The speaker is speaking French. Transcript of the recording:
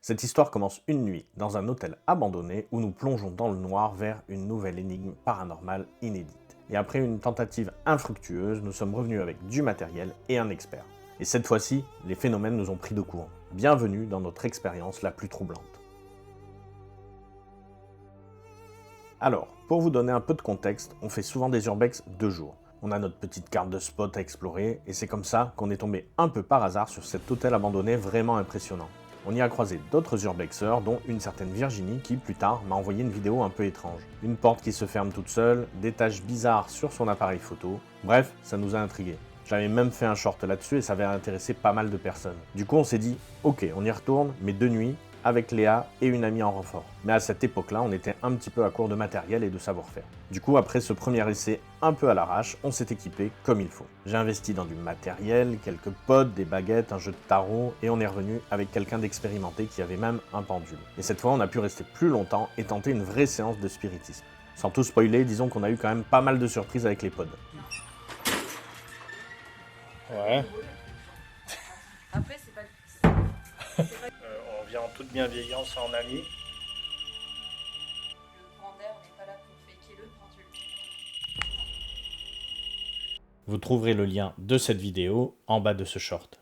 Cette histoire commence une nuit dans un hôtel abandonné où nous plongeons dans le noir vers une nouvelle énigme paranormale inédite. Et après une tentative infructueuse, nous sommes revenus avec du matériel et un expert. Et cette fois-ci, les phénomènes nous ont pris de court. Bienvenue dans notre expérience la plus troublante. Alors, pour vous donner un peu de contexte, on fait souvent des urbex 2 jours. On a notre petite carte de spot à explorer, et c'est comme ça qu'on est tombé un peu par hasard sur cet hôtel abandonné vraiment impressionnant. On y a croisé d'autres urbexeurs, dont une certaine Virginie qui, plus tard, m'a envoyé une vidéo un peu étrange. Une porte qui se ferme toute seule, des taches bizarres sur son appareil photo, bref, ça nous a intrigués. J'avais même fait un short là-dessus et ça avait intéressé pas mal de personnes. Du coup, on s'est dit, ok, on y retourne, mais de nuit, avec Léa et une amie en renfort. Mais à cette époque-là, on était un petit peu à court de matériel et de savoir-faire. Du coup, après ce premier essai un peu à l'arrache, on s'est équipé comme il faut. J'ai investi dans du matériel, quelques pots, des baguettes, un jeu de tarot, et on est revenu avec quelqu'un d'expérimenté qui avait même un pendule. Et cette fois, on a pu rester plus longtemps et tenter une vraie séance de spiritisme. Sans tout spoiler, disons qu'on a eu quand même pas mal de surprises avec les pods. Ouais. Après, c'est pas. On vient en toute bienveillance en ami. Le courant d'air n'est pas là pour faker le pendule. Vous trouverez le lien de cette vidéo en bas de ce short.